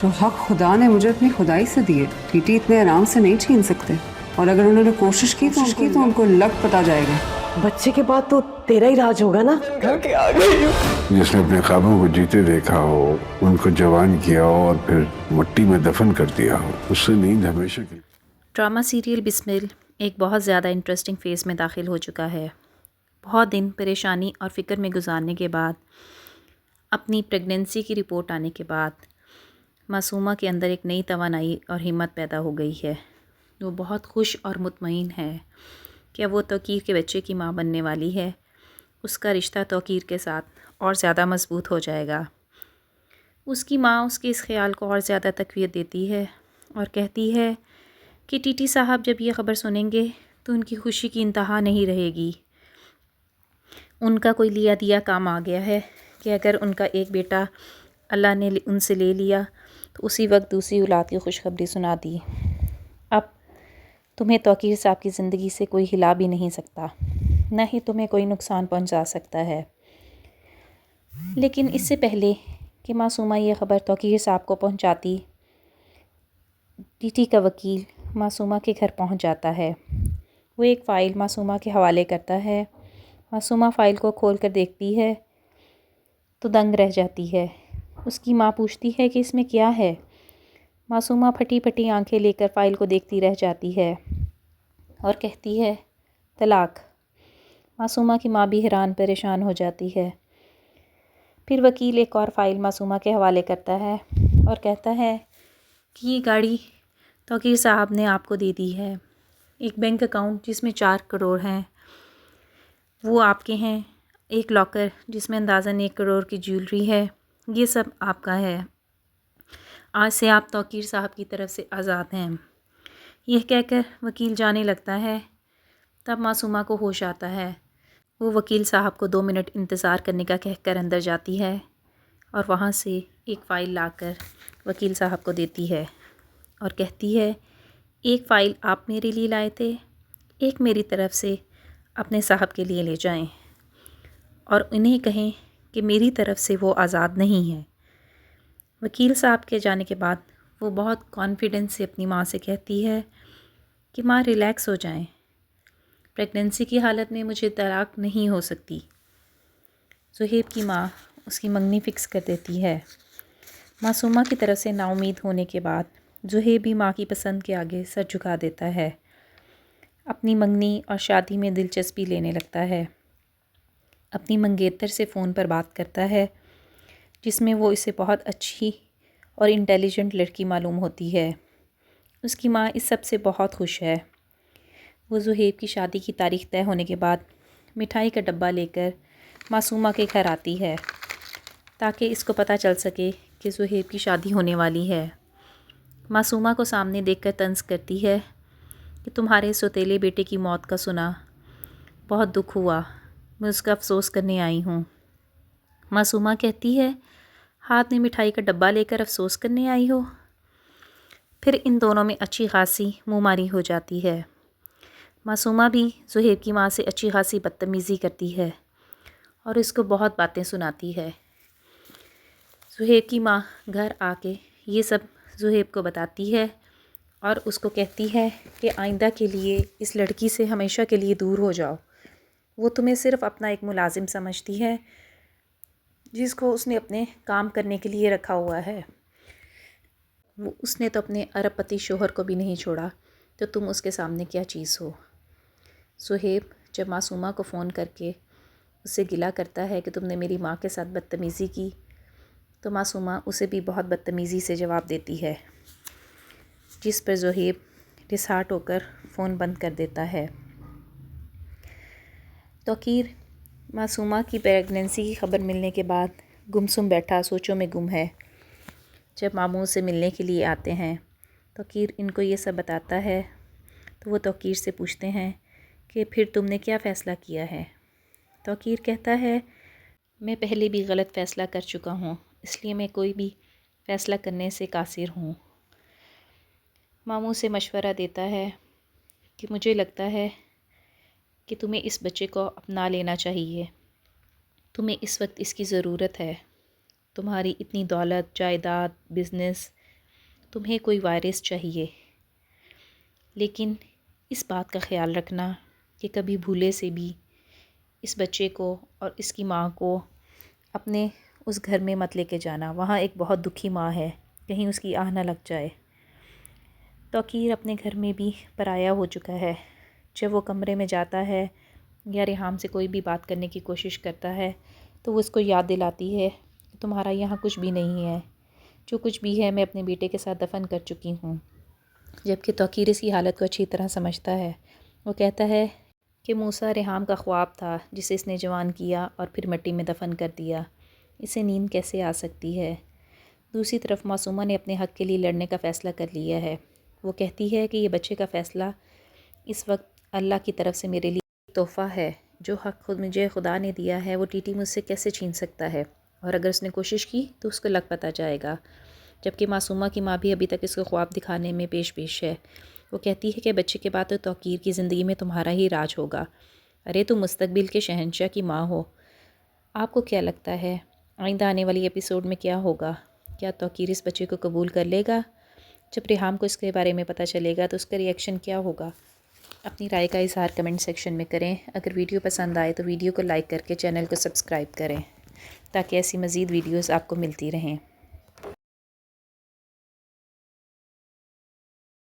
جو حق خدا نے مجھے اپنی خدائی سے دیے ٹی اتنے آرام سے نہیں چھین سکتے، اور اگر انہوں نے کوشش کی تو ان کو لگ پتا جائے گا۔ بچے کے بعد تو تیرا ہی راج ہوگا نا۔ جس نے اپنے خوابوں کو جیتے دیکھا ہو، ان کو جوان کیا ہو اور پھر مٹی میں دفن کر دیا ہو، اس سے نیند ہمیشہ کی۔ ڈرامہ سیریل بسمل ایک بہت زیادہ انٹرسٹنگ فیز میں داخل ہو چکا ہے۔ بہت دن پریشانی اور فکر میں گزارنے کے بعد، اپنی پریگننسی کی رپورٹ آنے کے بعد، معصومہ کے اندر ایک نئی توانائی اور ہمت پیدا ہو گئی ہے۔ وہ بہت خوش اور مطمئن ہے کہ وہ توقیر کے بچے کی ماں بننے والی ہے۔ اس کا رشتہ توقیر کے ساتھ اور زیادہ مضبوط ہو جائے گا۔ اس کی ماں اس کے اس خیال کو اور زیادہ تقویت دیتی ہے اور کہتی ہے کہ ٹی ٹی صاحب جب یہ خبر سنیں گے تو ان کی خوشی کی انتہا نہیں رہے گی۔ ان کا کوئی لیا دیا کام آ گیا ہے کہ اگر ان کا ایک بیٹا اللہ نے ان سے لے لیا تو اسی وقت دوسری اولاد کی خوشخبری سنا دی۔ اب تمہیں توقیر صاحب کی زندگی سے کوئی ہلا بھی نہیں سکتا، نہ ہی تمہیں کوئی نقصان پہنچا سکتا ہے۔ لیکن اس سے پہلے کہ معصومہ یہ خبر توقیر صاحب کو پہنچاتی، ٹی ٹی کا وکیل معصومہ کے گھر پہنچ جاتا ہے۔ وہ ایک فائل معصومہ کے حوالے کرتا ہے۔ معصومہ فائل کو کھول کر دیکھتی ہے تو دنگ رہ جاتی ہے۔ اس کی ماں پوچھتی ہے کہ اس میں کیا ہے؟ معصومہ پھٹی پھٹی آنکھیں لے کر فائل کو دیکھتی رہ جاتی ہے اور کہتی ہے طلاق۔ معصومہ کی ماں بھی حیران پریشان ہو جاتی ہے۔ پھر وکیل ایک اور فائل معصومہ کے حوالے کرتا ہے اور کہتا ہے کہ یہ گاڑی توقیر صاحب نے آپ کو دے دی ہے۔ ایک بینک اکاؤنٹ جس میں 4 کروڑ ہیں وہ آپ کے ہیں۔ ایک لاکر جس میں اندازاً 1 کروڑ کی جیولری ہے، یہ سب آپ کا ہے۔ آج سے آپ توقیر صاحب کی طرف سے آزاد ہیں۔ یہ کہہ کر وکیل جانے لگتا ہے۔ تب معصومہ کو ہوش آتا ہے۔ وہ وکیل صاحب کو 2 منٹ انتظار کرنے کا کہہ کر اندر جاتی ہے اور وہاں سے ایک فائل لا کر وکیل صاحب کو دیتی ہے اور کہتی ہے ایک فائل آپ میرے لیے لائے تھے، ایک میری طرف سے اپنے صاحب کے لیے لے جائیں اور انہیں کہیں کہ میری طرف سے وہ آزاد نہیں ہے۔ وکیل صاحب کے جانے کے بعد وہ بہت کانفیڈنس سے اپنی ماں سے کہتی ہے کہ ماں ریلیکس ہو جائیں، پریگننسی کی حالت میں مجھے طلاق نہیں ہو سکتی۔ زہیب کی ماں اس کی منگنی فکس کر دیتی ہے۔ معصومہ کی طرف سے نا امید ہونے کے بعد زہیب بھی ماں کی پسند کے آگے سر جھکا دیتا ہے۔ اپنی منگنی اور شادی میں دلچسپی لینے لگتا ہے۔ اپنی منگیتر سے فون پر بات کرتا ہے جس میں وہ اسے بہت اچھی اور انٹیلیجنٹ لڑکی معلوم ہوتی ہے۔ اس کی ماں اس سب سے بہت خوش ہے۔ وہ زہیب کی شادی کی تاریخ طے ہونے کے بعد مٹھائی کا ڈبہ لے کر معصومہ کے گھر آتی ہے تاکہ اس کو پتہ چل سکے کہ زہیب کی شادی ہونے والی ہے۔ معصومہ کو سامنے دیکھ کر طنز کرتی ہے کہ تمہارے سوتیلے بیٹے کی موت کا سنا بہت دکھ ہوا، میں اس کا افسوس کرنے آئی ہوں۔ معصومہ کہتی ہے ہاتھ میں مٹھائی کا ڈبہ لے کر افسوس کرنے آئی ہو؟ پھر ان دونوں میں اچھی خاصی منہ ماری ہو جاتی ہے۔ معصومہ بھی زہیب کی ماں سے اچھی خاصی بدتمیزی کرتی ہے اور اس کو بہت باتیں سناتی ہے۔ زہیب کی ماں گھر آ کے یہ سب زہیب کو بتاتی ہے اور اس کو کہتی ہے کہ آئندہ کے لیے اس لڑکی سے ہمیشہ کے لیے دور ہو جاؤ۔ وہ تمہیں صرف اپنا ایک ملازم سمجھتی ہے جس کو اس نے اپنے کام کرنے کے لیے رکھا ہوا ہے۔ اس نے تو اپنے ارب پتی شوہر کو بھی نہیں چھوڑا، تو تم اس کے سامنے کیا چیز ہو؟ زہیب جب معصومہ کو فون کر کے اس سے گلہ کرتا ہے کہ تم نے میری ماں کے ساتھ بدتمیزی کی، تو معصومہ اسے بھی بہت بدتمیزی سے جواب دیتی ہے، جس پر زہیب ڈسہارٹ ہو کر فون بند کر دیتا ہے۔ توقیر معصومہ کی پریگننسی کی خبر ملنے کے بعد گمسم بیٹھا سوچوں میں گم ہے۔ جب ماموں سے ملنے کے لیے آتے ہیں، توقیر ان کو یہ سب بتاتا ہے تو وہ توقیر سے پوچھتے ہیں کہ پھر تم نے کیا فیصلہ کیا ہے؟ توقیر کہتا ہے میں پہلے بھی غلط فیصلہ کر چکا ہوں، اس لیے میں کوئی بھی فیصلہ کرنے سے قاصر ہوں۔ ماموں سے مشورہ دیتا ہے کہ مجھے لگتا ہے کہ تمہیں اس بچے کو اپنا لینا چاہیے، تمہیں اس وقت اس کی ضرورت ہے۔ تمہاری اتنی دولت، جائیداد، بزنس تمہیں کوئی وائرس چاہیے، لیکن اس بات کا خیال رکھنا کہ کبھی بھولے سے بھی اس بچے کو اور اس کی ماں کو اپنے اس گھر میں مت لے کے جانا، وہاں ایک بہت دکھی ماں ہے، کہیں اس کی آہ نہ لگ جائے۔ توقیر اپنے گھر میں بھی پرایا ہو چکا ہے۔ جب وہ کمرے میں جاتا ہے یا ریحام سے کوئی بھی بات کرنے کی کوشش کرتا ہے تو وہ اس کو یاد دلاتی ہے کہ تمہارا یہاں کچھ بھی نہیں ہے، جو کچھ بھی ہے میں اپنے بیٹے کے ساتھ دفن کر چکی ہوں۔ جبکہ توقیر اس کی حالت کو اچھی طرح سمجھتا ہے۔ وہ کہتا ہے کہ موسیٰ ریحام کا خواب تھا جسے اس نے جوان کیا اور پھر مٹی میں دفن کر دیا، اسے نیند کیسے آ سکتی ہے۔ دوسری طرف معصومہ نے اپنے حق کے لیے لڑنے کا فیصلہ کر لیا ہے۔ وہ کہتی ہے کہ یہ بچے کا فیصلہ اس وقت اللہ کی طرف سے میرے لیے ایک تحفہ ہے، جو حق مجھے خدا نے دیا ہے وہ ٹی ٹی مجھ سے کیسے چھین سکتا ہے، اور اگر اس نے کوشش کی تو اس کو لگ پتہ جائے گا۔ جبکہ معصومہ کی ماں بھی ابھی تک اس کو خواب دکھانے میں پیش ہے۔ وہ کہتی ہے کہ بچے کے بعد تو توقیر کی زندگی میں تمہارا ہی راج ہوگا، ارے تم مستقبل کے شہنشاہ کی ماں ہو۔ آپ کو کیا لگتا ہے آئندہ آنے والی ایپیسوڈ میں کیا ہوگا؟ کیا توقیر اس بچے کو قبول کر لے گا؟ جب ریحام کو اس کے بارے میں پتہ چلے گا تو اس کا ری ایکشن کیا ہوگا؟ اپنی رائے کا اظہار کمنٹ سیکشن میں کریں۔ اگر ویڈیو پسند آئے تو ویڈیو کو لائک کر کے چینل کو سبسکرائب کریں تاکہ ایسی مزید ویڈیوز آپ کو ملتی رہیں۔